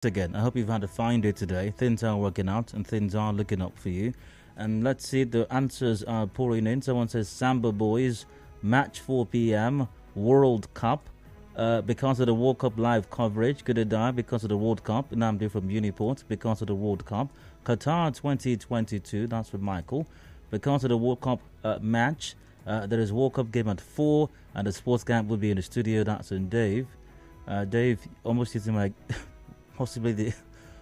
again. I hope you've had a fine day today. Things are working out and things are looking up for you. And let's see, the answers are pouring in. Someone says Samba Boys, match 4 p.m., World Cup. Because of the World Cup live coverage, could it die because of the World Cup? Namdi from Uniport, because of the World Cup. Qatar 2022, that's from Michael. Because of the World Cup match, there is World Cup game at 4, and the sports camp will be in the studio. That's in Dave. Dave, almost using my possibly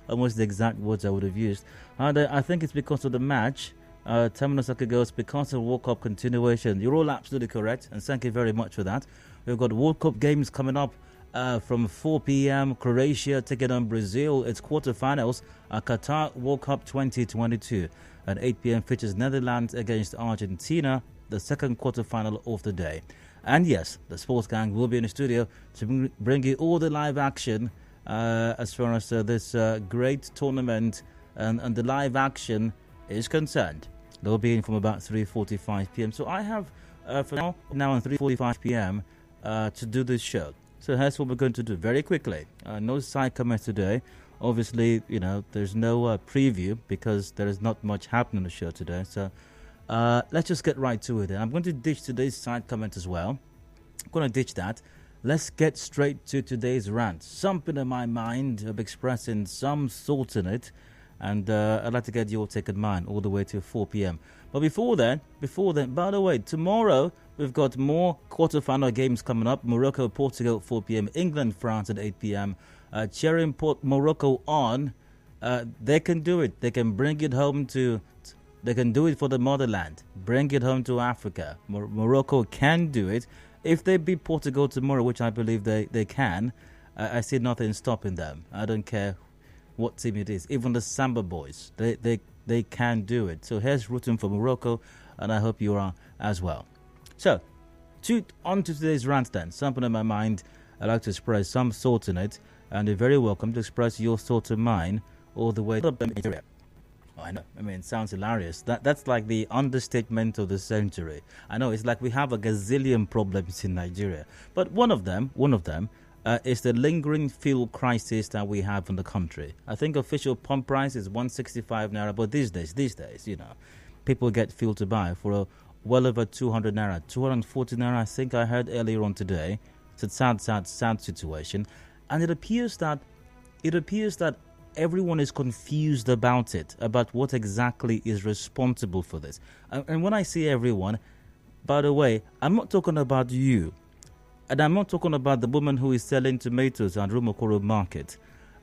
almost the exact words I would have used. I think it's because of the match. Terminal Soccer goes because of World Cup continuation. You're all absolutely correct, and thank you very much for that. We've got World Cup games coming up from 4 p.m. Croatia taking on Brazil. It's quarterfinals. Qatar World Cup 2022. At 8 p.m. features Netherlands against Argentina, the second quarterfinal of the day. And yes, the sports gang will be in the studio to bring you all the live action as far as this great tournament and the live action is concerned. They'll be in from about 3:45 p.m. So I have for now on 3:45 p.m. To do this show. So here's what we're going to do very quickly. No side comments today. Obviously, there's no preview because there is not much happening on the show today. So let's just get right to it. I'm going to ditch today's side comment as well. I'm going to ditch that. Let's get straight to today's rant. Something in my mind of expressing some thoughts in it. And I'd like to get your take on mine all the way to 4 p.m. But before then, by the way, tomorrow we've got more quarterfinal games coming up. Morocco, Portugal, 4 p.m. England, France at 8 p.m. Cheering Morocco on. They can do it. They can bring it home to... They can do it for the motherland. Bring it home to Africa. Morocco can do it. If they beat Portugal tomorrow, which I believe they can, I see nothing stopping them. I don't care what team it is. Even the Samba Boys, they can do it. So here's rooting for Morocco, and I hope you are as well. So, on to today's rant then. Something in my mind, I'd like to express some thoughts in it, and you're very welcome to express your thoughts and mine all the way to Nigeria. Oh, I know. I mean, it sounds hilarious. That's like the understatement of the century. I know, it's like we have a gazillion problems in Nigeria. But one of them is the lingering fuel crisis that we have in the country. I think official pump price is 165 naira, but these days, people get fuel to buy for well over 200 naira, 240 naira. I think I heard earlier on today. It's a sad situation, and it appears that everyone is confused about it, about what exactly is responsible for this. And when I say everyone, by the way, I'm not talking about you. And I'm not talking about the woman who is selling tomatoes at Rumokoro Market.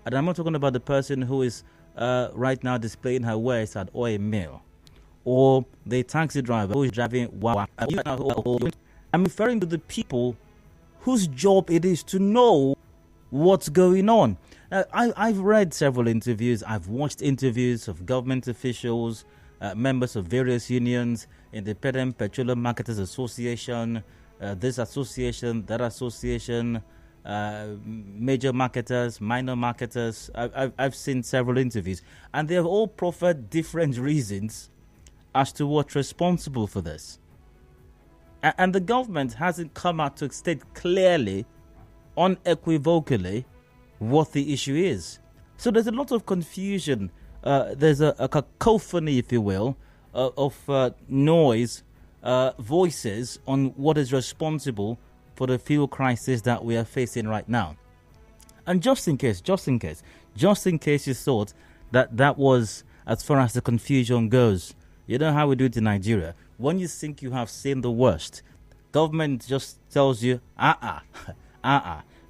And I'm not talking about the person who is right now displaying her wares at oil mill. Or the taxi driver who is driving Wawa. I'm referring to the people whose job it is to know what's going on. I've read several interviews. I've watched interviews of government officials, members of various unions, Independent Petroleum Marketers Association, this association, that association, major marketers, minor marketers. I've seen several interviews, and they have all proffered different reasons as to what's responsible for this. And the government hasn't come out to state clearly, unequivocally, what the issue is. So there's a lot of confusion. There's a cacophony, if you will, of noise, voices on what is responsible for the fuel crisis that we are facing right now. And just in case you thought that was as far as the confusion goes, you know how we do it in Nigeria. When you think you have seen the worst, government just tells you,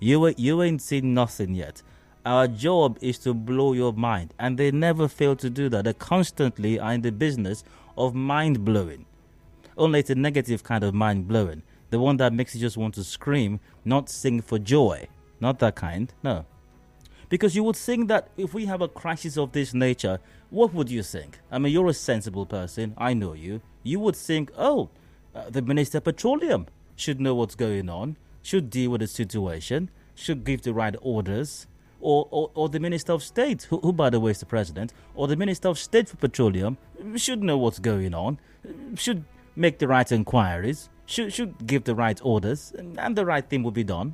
you ain't seen nothing yet. Our job is to blow your mind, and they never fail to do that. They constantly are in the business of mind blowing. Only it's a negative kind of mind blowing. The one that makes you just want to scream, not sing for joy. Not that kind, no. Because you would think that if we have a crisis of this nature, what would you think? I mean, you're a sensible person. I know you. You would think, the Minister of Petroleum should know what's going on, should deal with the situation, should give the right orders. Or the Minister of State, who by the way is the President, or the Minister of State for Petroleum should know what's going on, should make the right inquiries, should give the right orders, and the right thing will be done.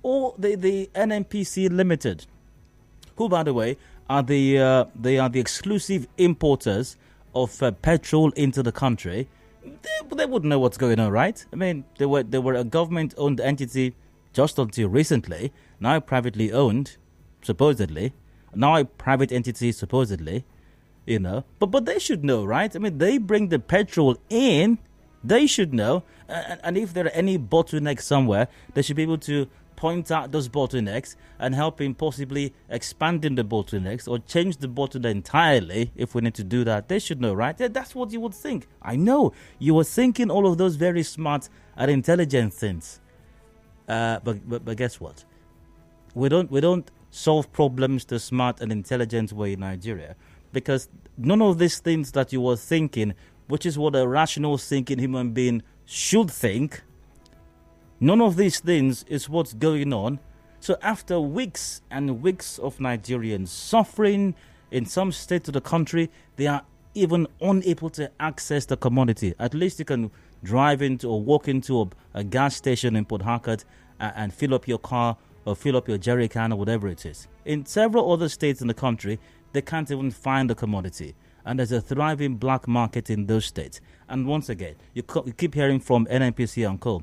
Or the NNPCL Limited, who, by the way, are they are the exclusive importers of petrol into the country. They wouldn't know what's going on, right? I mean, they were a government-owned entity just until recently, now privately owned, supposedly, now a private entity, supposedly, But they should know, right? I mean, they bring the petrol in, they should know, and if there are any bottlenecks somewhere, they should be able to point out those bottlenecks and help in possibly expanding the bottlenecks or change the bottleneck entirely if we need to do that. They should know, right? That's what you would think. I know you were thinking all of those very smart and intelligent things. But guess what? We don't solve problems the smart and intelligent way in Nigeria, because none of these things that you were thinking, which is what a rational thinking human being should think, none of these things is what's going on. So after weeks and weeks of Nigerians suffering in some states of the country, they are even unable to access the commodity. At least you can drive into or walk into a gas station in Port Harcourt and fill up your car or fill up your jerry can or whatever it is. In several other states in the country, they can't even find the commodity. And there's a thriving black market in those states. And once again, you keep hearing from NNPCL and co.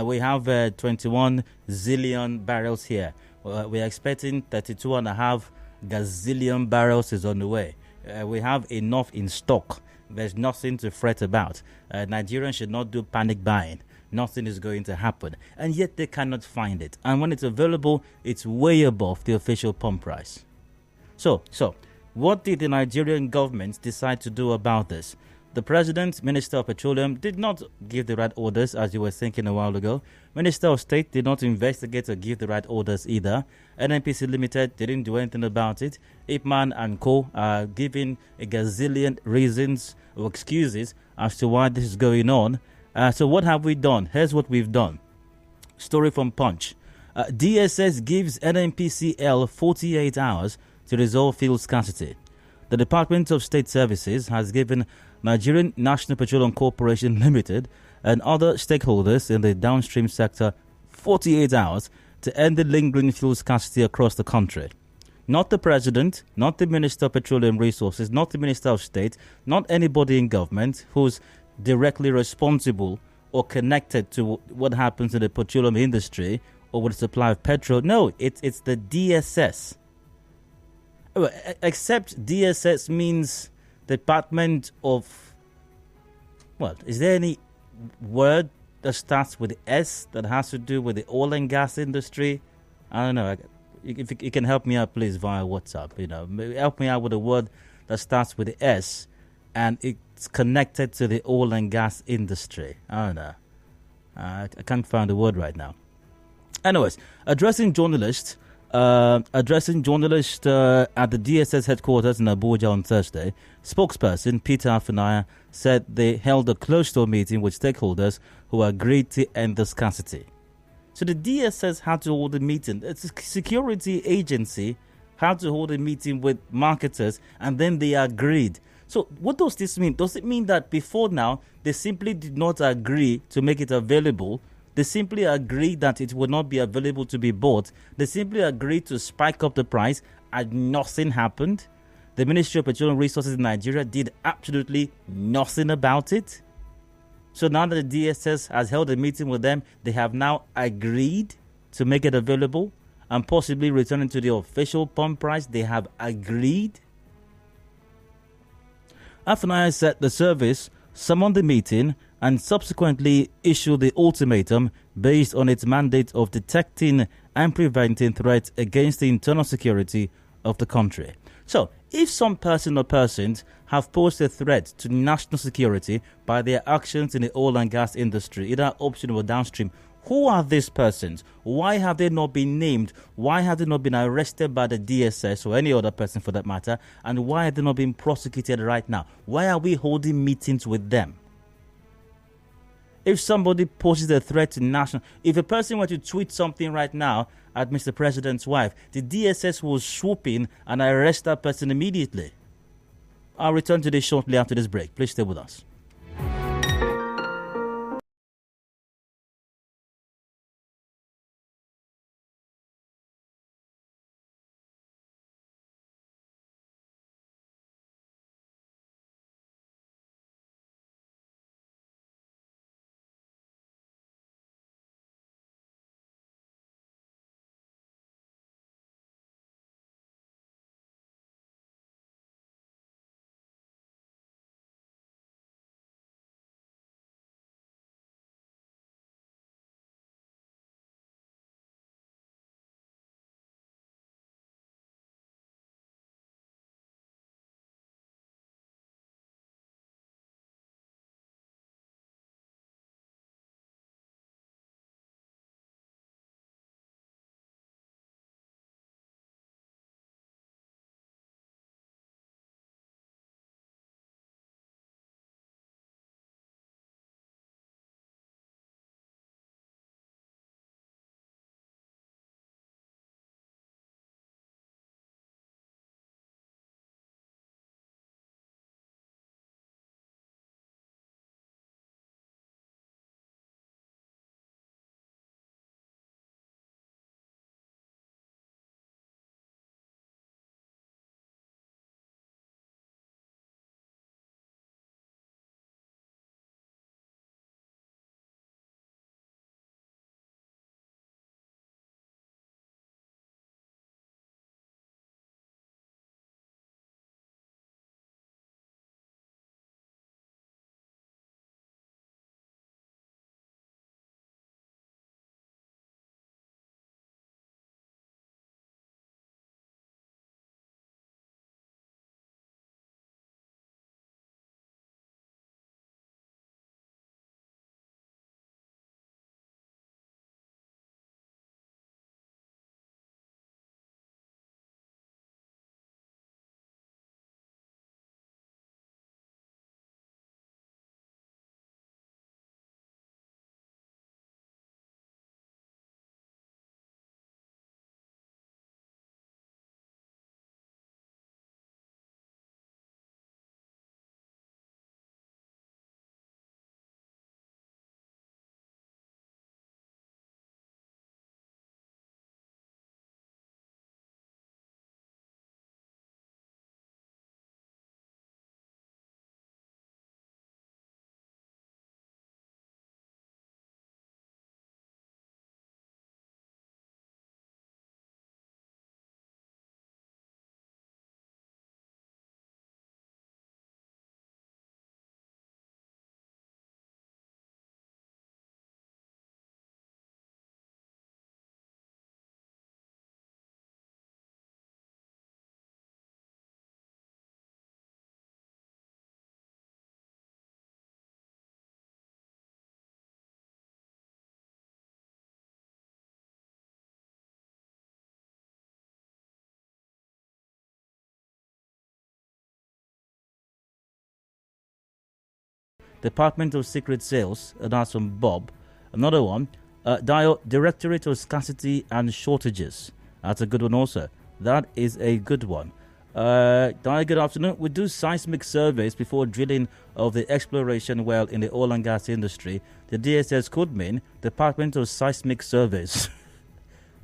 We have 21 zillion barrels here. We're expecting 32.5 gazillion barrels is on the way. We have enough in stock. There's nothing to fret about. Nigerians should not do panic buying. Nothing is going to happen. And yet they cannot find it. And when it's available, it's way above the official pump price. So what did the Nigerian government decide to do about this? The President, Minister of Petroleum, did not give the right orders, as you were thinking a while ago. Minister of State did not investigate or give the right orders either. NNPC Limited didn't do anything about it. Ipman and Co. are giving a gazillion reasons or excuses as to why this is going on. So what have we done? Here's what we've done. Story from Punch. DSS gives NNPCL 48 hours to resolve fuel scarcity. The Department of State Services has given Nigerian National Petroleum Corporation Limited and other stakeholders in the downstream sector 48 hours to end the lingering fuel scarcity across the country. Not the President, not the Minister of Petroleum Resources, not the Minister of State, not anybody in government who's directly responsible or connected to what happens in the petroleum industry or with the supply of petrol. No, it's the DSS. Except DSS means Department of... Well, is there any word that starts with S that has to do with the oil and gas industry? I don't know. If you can help me out, please, via WhatsApp. Help me out with a word that starts with the S and it's connected to the oil and gas industry. I don't know. I can't find the word right now. Anyways, addressing journalists at the DSS headquarters in Abuja on Thursday, spokesperson Peter Afunaya said they held a closed-door meeting with stakeholders who agreed to end the scarcity. So the DSS had to hold a meeting. It's a security agency, had to hold a meeting with marketers, and then they agreed. So what does this mean? Does it mean that before now, they simply did not agree to make it available? They simply agreed that it would not be available to be bought. They simply agreed to spike up the price and nothing happened. The Ministry of Petroleum Resources in Nigeria did absolutely nothing about it. So now that the DSS has held a meeting with them, they have now agreed to make it available and possibly returning to the official pump price. They have agreed. Afunaya said the service summoned the meeting and subsequently issued the ultimatum based on its mandate of detecting and preventing threats against the internal security of the country. So, if some person or persons have posed a threat to national security by their actions in the oil and gas industry, either upstream or downstream, who are these persons? Why have they not been named? Why have they not been arrested by the DSS or any other person for that matter? And why have they not been prosecuted right now? Why are we holding meetings with them? If somebody poses a threat to national... If a person were to tweet something right now at Mr. President's wife, the DSS will swoop in and arrest that person immediately. I'll return to this shortly after this break. Please stay with us. Department of Secret Sales, and that's from Bob. Another one, Directorate of Scarcity and Shortages. That's a good one also. That is a good one. Good afternoon. We do seismic surveys before drilling of the exploration well in the oil and gas industry. The DSS could mean Department of Seismic Surveys.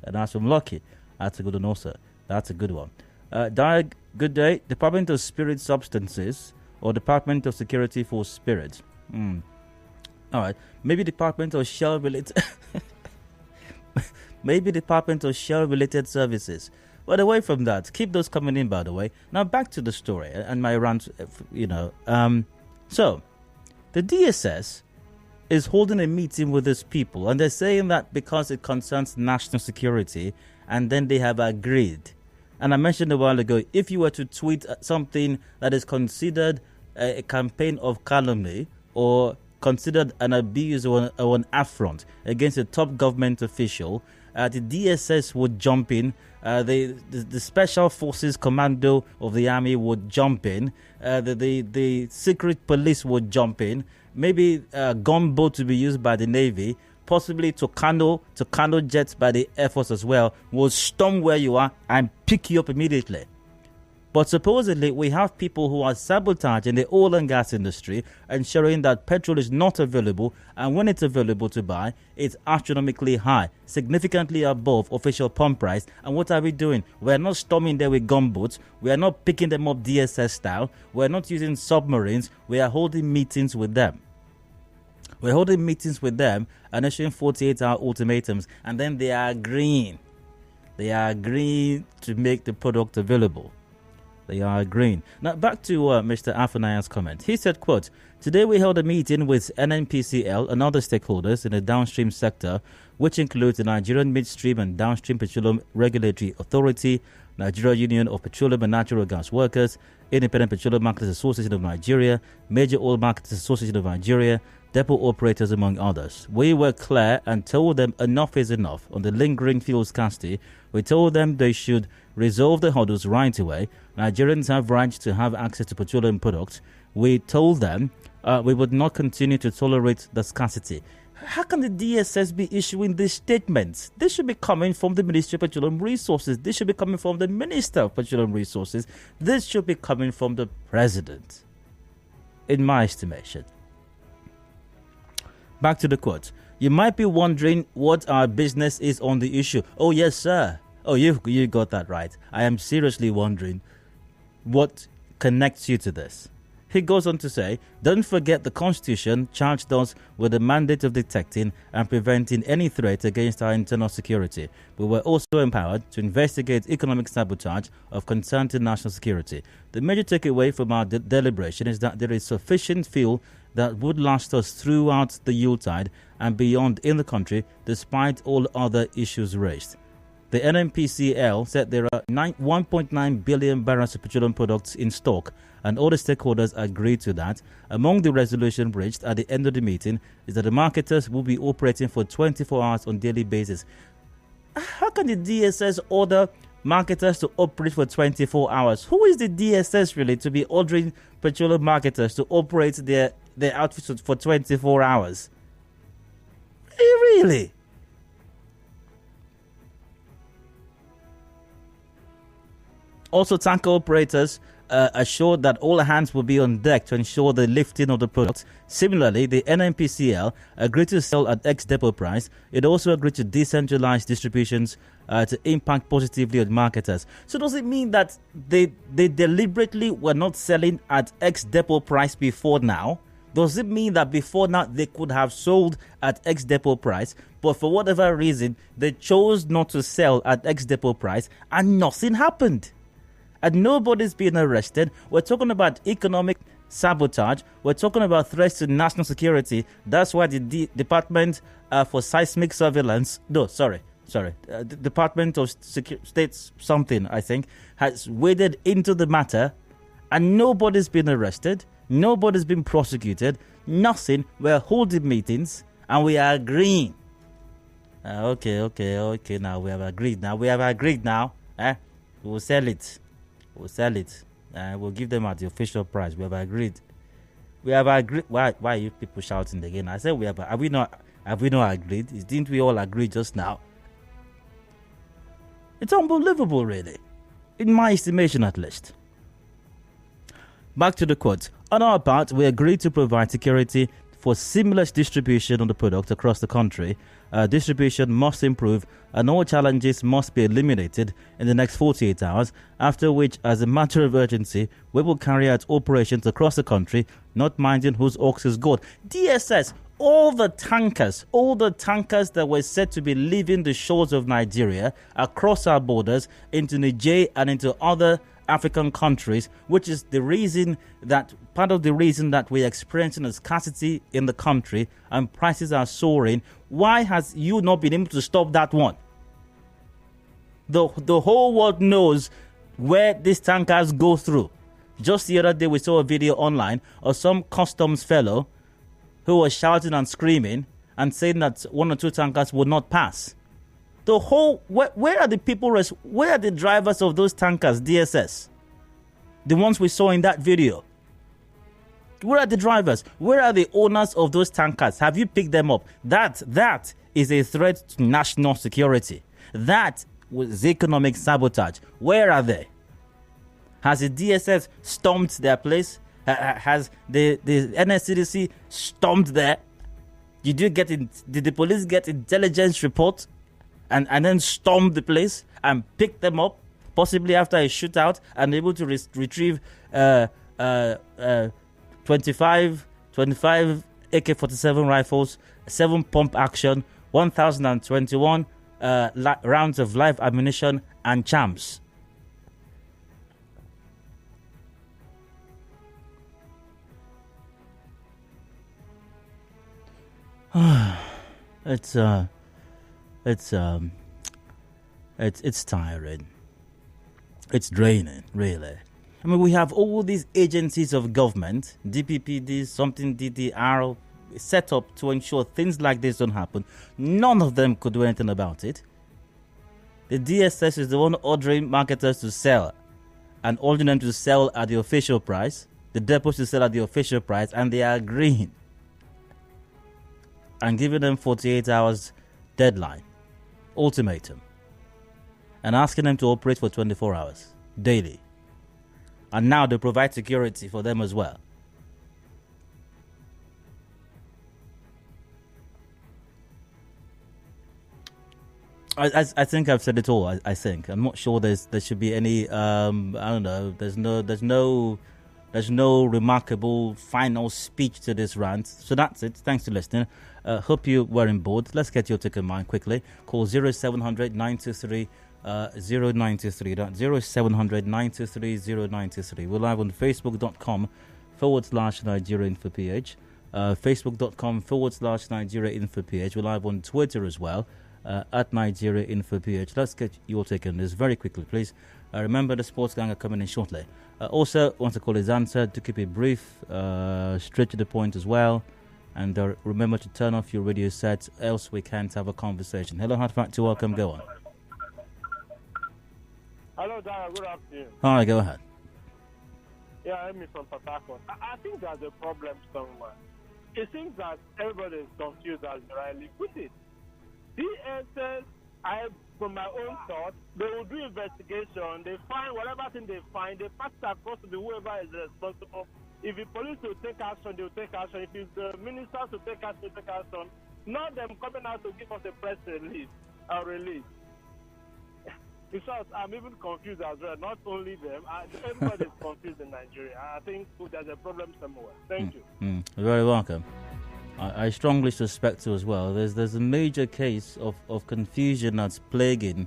And that's from Lucky. That's a good one also. That's a good one. Good day. Department of Spirit Substances or Department of Security for Spirits. All right. Maybe Department of Shell related. Maybe Department of Shell related services. But away from that, keep those coming in, by the way. Now back to the story and my rant, So, the DSS is holding a meeting with these people, and they're saying that because it concerns national security, and then they have agreed. And I mentioned a while ago, if you were to tweet something that is considered a campaign of calumny or considered an abuse or an affront against a top government official, the DSS would jump in. The Special Forces Commando of the Army would jump in. The Secret Police would jump in. Maybe a gunboat to be used by the Navy. Possibly Tucano jets by the Air Force as well. Will storm where you are and pick you up immediately. But supposedly, we have people who are sabotaging the oil and gas industry, ensuring that petrol is not available, and when it's available to buy, it's astronomically high, significantly above official pump price. And what are we doing? We're not storming there with gunboats. We are not picking them up DSS style. We're not using submarines. We are holding meetings with them. We're holding meetings with them and issuing 48-hour ultimatums, and then they are agreeing. They are agreeing to make the product available. They are agreeing. Now, back to Mr. Afanaya's comment. He said, quote, "Today we held a meeting with NNPCL and other stakeholders in the downstream sector, which includes the Nigerian Midstream and Downstream Petroleum Regulatory Authority, Nigeria Union of Petroleum and Natural Gas Workers, Independent Petroleum Marketers Association of Nigeria, Major Oil Marketers Association of Nigeria, depot operators, among others. We were clear and told them enough is enough on the lingering fuel scarcity. We told them they should resolve the hurdles right away. Nigerians have rights to have access to petroleum products. We told them we would not continue to tolerate the scarcity." How can the DSS be issuing these statements? This should be coming from the Ministry of Petroleum Resources. This should be coming from the Minister of Petroleum Resources. This should be coming from the President, in my estimation. Back to the quote. "You might be wondering what our business is on the issue." Oh, yes, sir. Oh, you got that right. I am seriously wondering what connects you to this. He goes on to say, "Don't forget the Constitution charged us with the mandate of detecting and preventing any threat against our internal security. We were also empowered to investigate economic sabotage of concern to national security. The major takeaway from our deliberation is that there is sufficient fuel that would last us throughout the Yuletide and beyond in the country, despite all other issues raised." The NNPCL said there are 1.9 billion barrels of petroleum products in stock, and all the stakeholders agreed to that. Among the resolution reached at the end of the meeting is that the marketers will be operating for 24 hours on a daily basis. How can the DSS order marketers to operate for 24 hours? Who is the DSS really to be ordering petroleum marketers to operate their outfits for 24 hours? Really? Also, tanker operators assured that all hands will be on deck to ensure the lifting of the products. Similarly, the NNPCL agreed to sell at ex-depot price. It also agreed to decentralize distributions to impact positively on marketers. So does it mean that they deliberately were not selling at ex-depot price before now? Does it mean that before now they could have sold at ex-depot price, but for whatever reason they chose not to sell at ex-depot price and nothing happened? And nobody's being arrested. We're talking about economic sabotage. We're talking about threats to national security. That's why the Department for Seismic Surveillance, the Department of State something, I think, has waded into the matter, and nobody's been arrested. Nobody's been prosecuted. Nothing. We're holding meetings and we are agreeing. Okay. Now we have agreed. We'll sell it. We'll give them at the official price. We have agreed. We have agreed. Why are you people shouting again? I said we have. Have we not agreed? Didn't we all agree just now? It's unbelievable, really, in my estimation, at least. Back to the quote. On our part, we agreed to provide security for seamless distribution of the product across the country. Distribution must improve and all challenges must be eliminated in the next 48 hours, after which, as a matter of urgency, we will carry out operations across the country, not minding whose ox is gold. DSS, all the tankers that were said to be leaving the shores of Nigeria across our borders into Niger and into other African countries, which is part of the reason that we're experiencing a scarcity in the country and prices are soaring. Why has you not been able to stop that one? The whole world knows where these tankers go through. Just the other day we saw a video online of some customs fellow who was shouting and screaming and saying that one or two tankers would not pass. Where are the people? Where are the drivers of those tankers, DSS? The ones we saw in that video. Where are the drivers? Where are the owners of those tankers? Have you picked them up? That is a threat to national security. That was economic sabotage. Where are they? Has the DSS stormed their place? Has the NSCDC stormed there? Did the police get intelligence reports? And then storm the place and pick them up, possibly after a shootout, and able to retrieve 25 AK-47 rifles, 7 pump action, 1,021 rounds of live ammunition, and champs. It's tiring. It's draining, really. I mean, we have all these agencies of government, DPPD, something DDR, set up to ensure things like this don't happen. None of them could do anything about it. The DSS is the one ordering marketers to sell and ordering them to sell at the official price. The depots to sell at the official price, and they are agreeing and giving them 48 hours deadline, ultimatum, and asking them to operate for 24 hours daily. And now they provide security for them as well. I think I've said it all. I think I'm not sure there should be any I don't know. There's no remarkable final speech to this rant. So that's it. Thanks for listening. Hope you weren't bored. Let's get your ticket mine quickly. Call 0700 923 0923. That's 0700 923 0923. We're live on facebook.com/Nigeria Info PH. Facebook.com/Nigeria Info PH. We're live on Twitter as well. At Nigeria Info PH. Let's get your take on this very quickly, please. Remember, the sports gang are coming in shortly. Also, once the call is answered, to keep it brief, straight to the point as well. And remember to turn off your radio set, else we can't have a conversation. Hello, Hard Factor, welcome, go on. Hello, Dara, good afternoon. Hi, go ahead. Yeah, I'm from Port Harcourt. I think there's a problem somewhere. It seems that everybody is confused, as you rightly put it. DSS, from my own thought, they will do investigation. They find whatever thing they find, they pass it across to whoever is responsible. If the police will take action, they will take action. If it's the ministers to take action, they take action. Not them coming out to give us a press release. Because I'm even confused as well. Not only them, everybody is confused in Nigeria. I think there's a problem somewhere. Thank you. You're very welcome. I strongly suspect so as well. There's a major case of confusion that's plaguing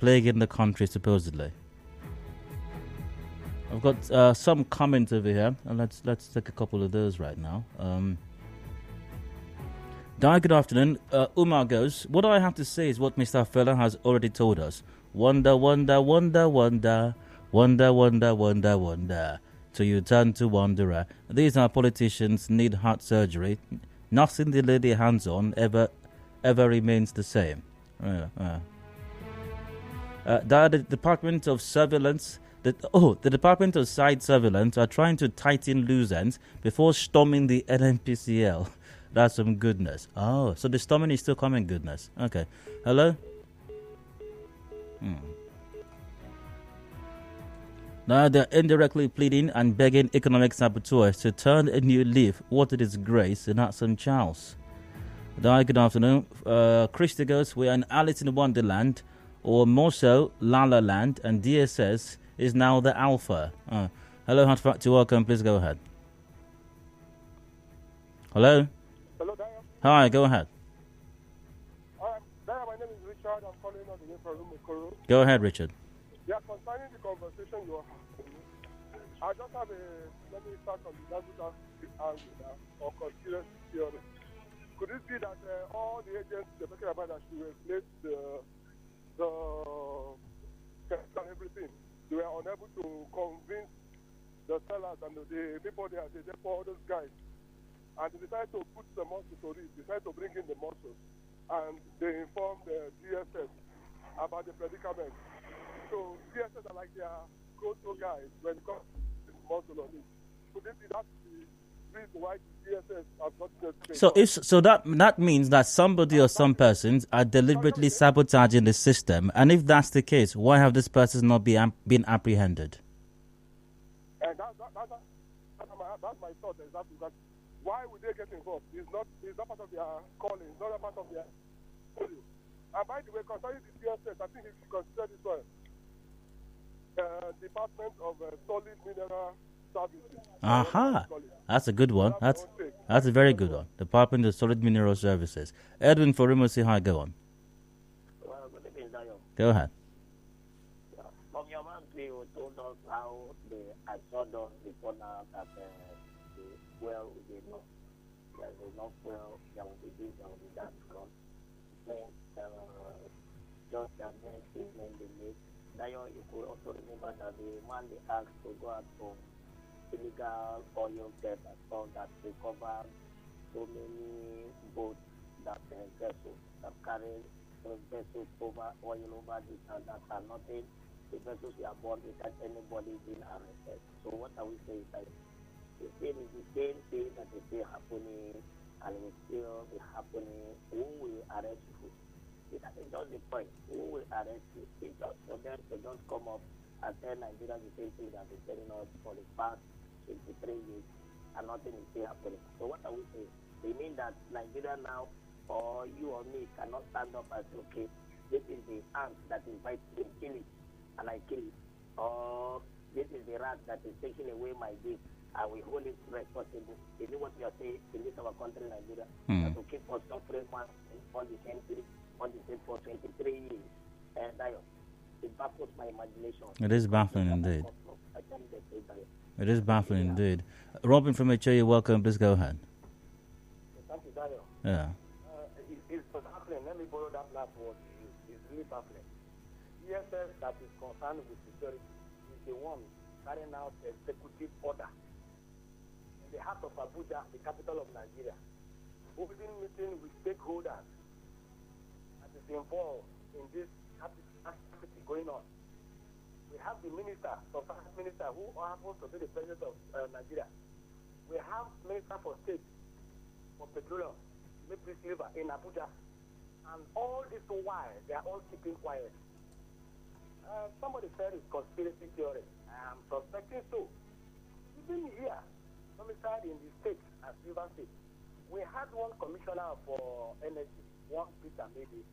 the country, supposedly. I've got some comments over here, and let's take a couple of those right now. Di, good afternoon. Umar goes, what I have to say is what Mr. Fella has already told us. Wonder, wonder, wonder, wonder, wonder, wonder, wonder, wonder. Till you turn to wanderer. These are politicians need heart surgery. Nothing they lay their hands on ever remains the same. The Department of Surveillance The Department of Site Surveillance are trying to tighten loose ends before storming the NNPCL. That's some goodness. Oh, so the storming is still coming, goodness. Okay. Hello? Now they're indirectly pleading and begging economic saboteurs to turn a new leaf, what a disgrace, in St. Charles. Good afternoon. Christy goes, we are in Alice in Wonderland, or more so, La La Land, and DSS is now the alpha. Hello, Hot Factor, welcome, please go ahead. Hello? Hello, Daya. Hi, go ahead. Daya, my name is Richard. I'm calling on the name from Rumokoro. Go ahead, Richard. Yeah, concerning the conversation you are having, I just have let me start on the logical angle now, or conspiracy theory. Could it be that all the agents they're talking about that should replace the and everything, they were unable to convince the sellers and the people there, they for all those guys. And they decided to put the muscle to it, decided to bring in the muscles. And they informed the DSS about the predicament. So DSS are like their go-to guys when it comes to the muscle on it. Could it be that's the reason why DSS have not that means that somebody or some persons are deliberately sabotaging the system, and if that's the case, why have these persons not been apprehended? And that's my thought. Exactly. That why would they get involved? It's not part of their calling. It's not a part of their calling. And by the way, concerning the DSS, I think if you consider this one, Department of Solid Mineral Services. Aha, that's a good one. That's a very good one. Department of Solid Mineral Services. Edwin Forimo, say hi. Go on. Go ahead. From your man, you told us how they assured us before now that the well is enough. There's enough well, there will be this, there will be that. Because just the main statement they made. You could also remember that the man they asked to go out for illegal oil theft and all that recovered so many boats that vessels that carry vessels over oil over this and that are nothing. The vessels are born without anybody being arrested. So what are we saying? That the same is the same thing that is still happening and will still be happening. Who will arrest you? That is just the point. Who will arrest you? It's just for them to just come up and tell Nigeria the same thing that they're telling us for the past 23 years and nothing is still happening. So what are we saying? They mean that Nigeria now, or you or me, cannot stand up and say, okay, this is the ant that is biting me, kill it, and I kill it. Or this is the rat that is taking away my gift, and we hold it responsible. You know what you are saying in this our country, Nigeria, that to keep us suffering on the century, on the state for 23 years. And it baffles my imagination. It is baffling indeed. It is baffling indeed. Robin from HA, welcome. Please go ahead. Thank you, Daniel. Yeah. It's baffling. Let me borrow that last word. It's really baffling. DSS that is concerned with security is the one carrying out the executive order in the heart of Abuja, the capital of Nigeria, holding meeting with stakeholders that is involved in this activity going on. We have the minister, the finance minister, who happens to be the president of Nigeria. We have minister for state, for petroleum, Maple Silver in Abuja. And all this while, they are all keeping quiet. Somebody said it's conspiracy theory. I am suspecting so. Even here, homicide in the state, as River State, we had one commissioner for energy, one Peter maybe.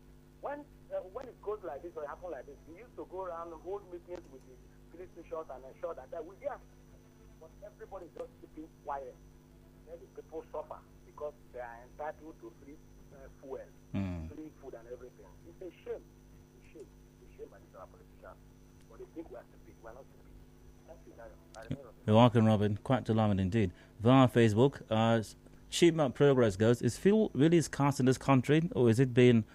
When it goes like this or it happens like this, he used to go around and hold meetings with the police stations and ensure that we hear. But everybody is just keeping quiet. Then the people suffer because they are entitled to free fuel, free food and everything. It's a shame. It's a shame by our politicians. But they think we are stupid. We are not stupid. Thank you, Daniel. You're welcome, Robin. Quite alarming indeed. Via Facebook, shipment progress goes, is fuel really scarce in this country, or is it being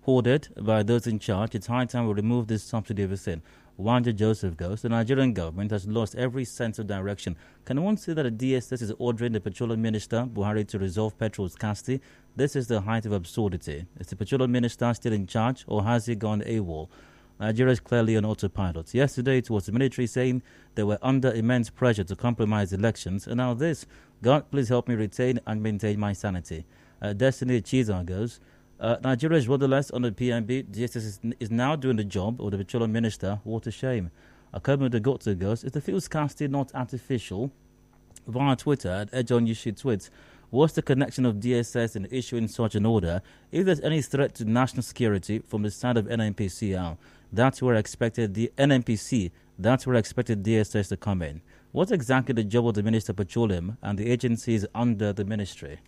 hoarded by those in charge? It's high time we remove this subsidy within. Wanda Joseph goes, the Nigerian government has lost every sense of direction. Can one say that the DSS is ordering the petroleum minister, Buhari, to resolve petrol scarcity? This is the height of absurdity. Is the petroleum minister still in charge, or has he gone AWOL? Nigeria is clearly on autopilot. Yesterday, it was the military saying they were under immense pressure to compromise elections. And now this. God, please help me retain and maintain my sanity. Destiny Chiza goes, Nigeria is rudderless on the PMB. DSS is now doing the job of the petroleum minister. What a shame. Akomo the Goto goes, is the fuel scarcity not artificial? Via Twitter, at Edjon Yushi tweets, what's the connection of DSS in issuing such an order? If there's any threat to national security from the side of NNPCL, that's where I expected the NNPC, that's where I expected DSS to come in. What's exactly the job of the Minister of Petroleum and the agencies under the ministry?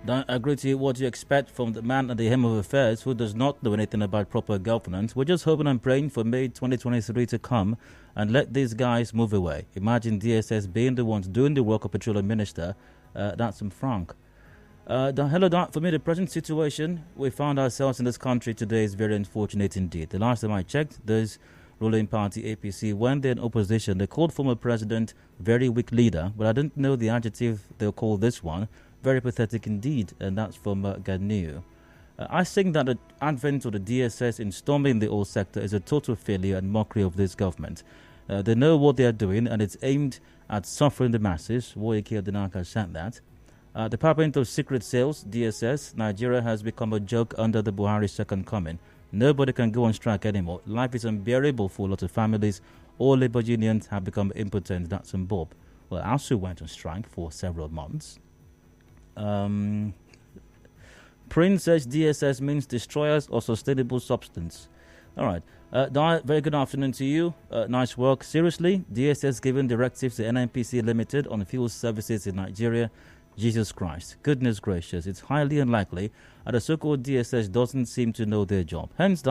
Don't agree to what you expect from the man at the helm of affairs who does not know anything about proper governance. We're just hoping and praying for May 2023 to come and let these guys move away. Imagine DSS being the ones doing the work of Petroleum Minister. That's from Frank. Hello, Don. For me, the present situation we found ourselves in this country today is very unfortunate indeed. The last time I checked, this ruling party, APC, when they're in opposition, they called former president very weak leader, but I didn't know the adjective they'll call this one. Very pathetic indeed, and that's from Ganu. I think that the advent of the DSS in storming the oil sector is a total failure and mockery of this government. They know what they are doing, and it's aimed at suffering the masses. Woyeke Odinaka said that. Department of Secret Sales, DSS, Nigeria has become a joke under the Buhari second coming. Nobody can go on strike anymore. Life is unbearable for a lot of families. All labor unions have become impotent. That's from Bob. Well, ASU went on strike for several months. Prince says DSS means destroyers or sustainable substance. All right. Very good afternoon to you. Nice work. Seriously, DSS giving directives to NNPC Limited on fuel services in Nigeria. Jesus Christ. Goodness gracious. It's highly unlikely that the so-called DSS doesn't seem to know their job. Hence,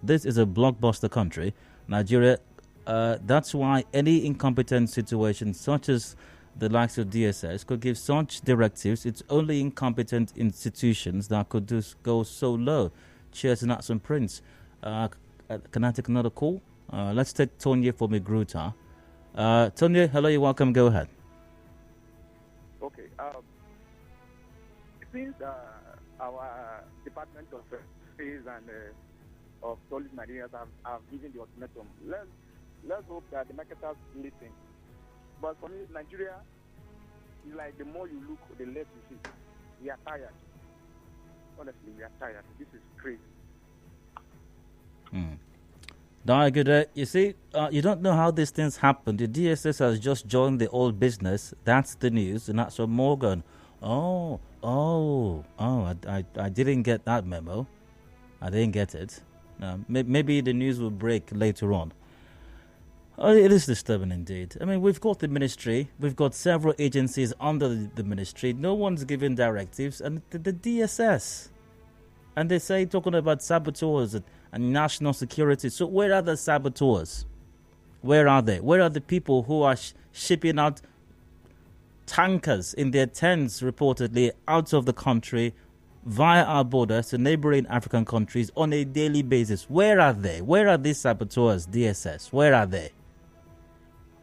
this is a blockbuster country. Nigeria, that's why any incompetent situation such as the likes of DSS could give such directives. It's only incompetent institutions that could just go so low. Cheers, Nats and Prince. Can I take another call? Let's take Tonya from Igruta. Tonya, hello, you're welcome. Go ahead. Okay. Since our Department of Space and of Solid Nigerians have given the ultimatum, let's hope that the marketers listen. But for me, Nigeria is like the more you look, the less you see. We are tired. Honestly, we are tired. This is crazy. Good. You see, you don't know how these things happen. The DSS has just joined the old business. That's the news, and that's from Morgan. I didn't get that memo. I didn't get it. Maybe the news will break later on. It is disturbing indeed. I mean, we've got the ministry. We've got several agencies under the ministry. No one's giving directives. And the DSS. And they say, talking about saboteurs and national security. So where are the saboteurs? Where are they? Where are the people who are shipping out tankers in their tents, reportedly, out of the country via our borders to neighboring African countries on a daily basis? Where are they? Where are these saboteurs, DSS? Where are they?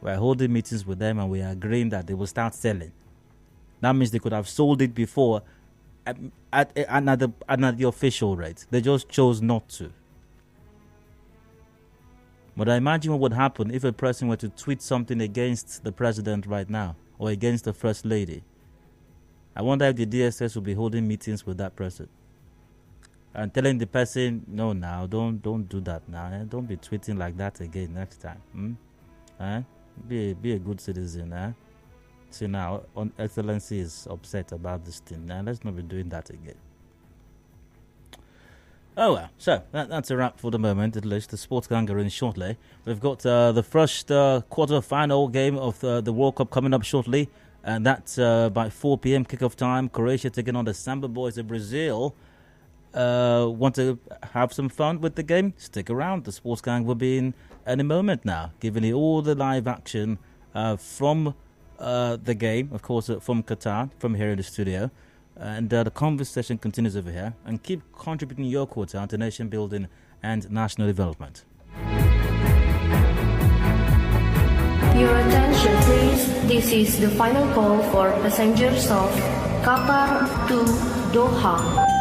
We're holding meetings with them and we are agreeing that they will start selling. That means they could have sold it before at the official rate. They just chose not to. But I imagine what would happen if a person were to tweet something against the president right now or against the first lady. I wonder if the DSS will be holding meetings with that person and telling the person, no, now don't do that now. Don't be tweeting like that again next time. Be a good citizen. See now, Excellency is upset about this thing. Now let's not be doing that again. Oh well, so that's a wrap for the moment. At least the sports gang are in shortly. We've got the first quarter-final game of the World Cup coming up shortly, and that's by 4 p.m. kickoff time. Croatia taking on the Samba boys of Brazil. Want to have some fun with the game? Stick around. The sports gang will be in any moment now, giving you all the live action from the game, of course, from Qatar, from here in the studio. And the conversation continues over here. And keep contributing your quota to nation building and national development. Your attention, please. This is the final call for passengers of Qatar to Doha.